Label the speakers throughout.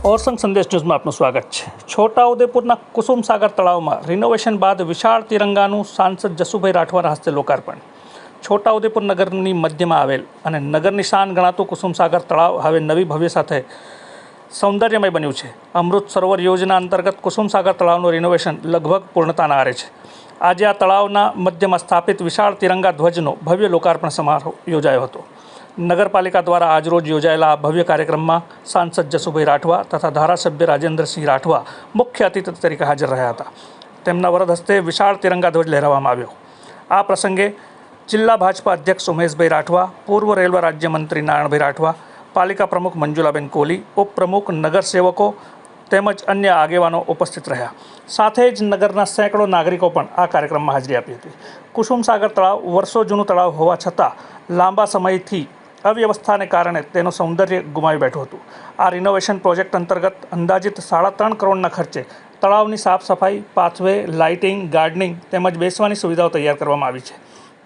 Speaker 1: ઓરસંગ સંદેશ ન્યૂઝમાં આપનું સ્વાગત છે। છોટાઉદેપુરના કુસુમસાગર તળાવમાં રિનોવેશન બાદ વિશાળ તિરંગાનું સાંસદ જસુભાઈ રાઠવાના હસ્તે લોકાર્પણ। છોટાઉદેપુર નગરની મધ્યમાં આવેલ અને નગરની શાન ગણાતું કુસુમસાગર તળાવ હવે નવી ભવ્ય સાથે સૌંદર્યમય બન્યું છે। અમૃત સરોવર યોજના અંતર્ગત કુસુમસાગર તળાવનું રિનોવેશન લગભગ પૂર્ણતાના આરે છે। આજે આ તળાવના મધ્યમાં સ્થાપિત વિશાળ તિરંગા ધ્વજનો ભવ્ય લોકાર્પણ સમારોહ યોજાયો હતો। નગરપાલિકા દ્વારા આજરોજ યોજાયેલા આ ભવ્ય કાર્યક્રમમાં સાંસદ જસુભાઈ રાઠવા તથા ધારાસભ્ય રાજેન્દ્રસિંહ રાઠવા મુખ્ય અતિથિ તરીકે હાજર રહ્યા હતા। તેમના વરદ હસ્તે વિશાળ તિરંગા ધ્વજ લહેરાવવામાં આવ્યો। આ પ્રસંગે જિલ્લા ભાજપા અધ્યક્ષ ઉમેશભાઈ રાઠવા, પૂર્વ રેલવે રાજ્યમંત્રી નારાયણભાઈ રાઠવા, પાલિકા પ્રમુખ મંજુલાબેન કોહલી, ઉપપ્રમુખ, નગરસેવકો તેમજ અન્ય આગેવાનો ઉપસ્થિત રહ્યા। સાથે જ નગરના સેંકડો નાગરિકો પણ આ કાર્યક્રમમાં હાજરી આપી હતી। કુસુમસાગર તળાવ વર્ષો જૂનું તળાવ હોવા છતાં લાંબા સમયથી અવ્યવસ્થાને કારણે તેનું સૌંદર્ય ગુમાવી બેઠું હતું। આ રિનોવેશન પ્રોજેક્ટ અંતર્ગત અંદાજિત 3.5 કરોડના ખર્ચે તળાવની સાફ સફાઈ, પાથવે, લાઇટિંગ, ગાર્ડનિંગ તેમજ બેસવાની સુવિધાઓ તૈયાર કરવામાં આવી છે।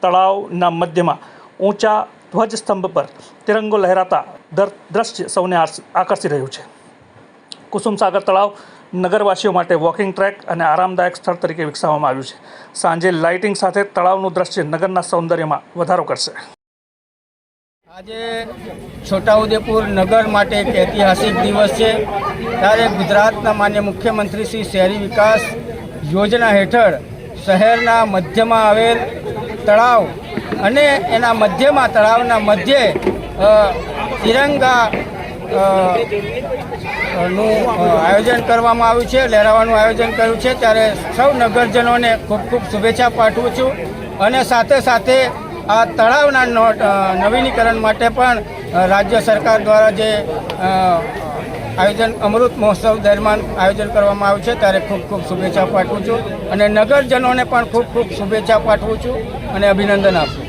Speaker 1: તળાવના મધ્યમાં ઊંચા ધ્વજસ્તંભ પર તિરંગો લહેરાતા દ્રશ્ય સૌને આકર્ષી રહ્યું છે। કુસુમસાગર તળાવ નગરવાસીઓ માટે વોકિંગ ટ્રેક અને આરામદાયક સ્થળ તરીકે વિકસાવવામાં આવ્યું છે। સાંજે લાઇટિંગ સાથે તળાવનું દ્રશ્ય નગરના સૌંદર્યમાં વધારો કરશે।
Speaker 2: આજે છોટાઉદેપુર નગર માટે એક ઐતિહાસિક દિવસ છે। ત્યારે ગુજરાતના માન્ય મુખ્યમંત્રી શ્રી શહેરી વિકાસ યોજના હેઠળ શહેરના મધ્યમાં આવેલ તળાવ અને એના મધ્યમાં તળાવના મધ્યે તિરંગા નું આયોજન કરવામાં આવ્યું છે, લહેરાવાનું આયોજન કર્યું છે। ત્યારે સૌ નગરજનોને ખૂબ ખૂબ શુભેચ્છા પાઠવું છું અને સાથે સાથે આ તળાવના નવીનીકરણ માટે પણ રાજ્ય સરકાર દ્વારા જે આયોજન અમૃત મહોત્સવ દરમિયાન આયોજન કરવામાં આવ્યું છે ત્યારે ખૂબ ખૂબ શુભેચ્છા પાઠવું છું અને નગરજનોને પણ ખૂબ ખૂબ શુભેચ્છા પાઠવું છું અને અભિનંદન આપું છું।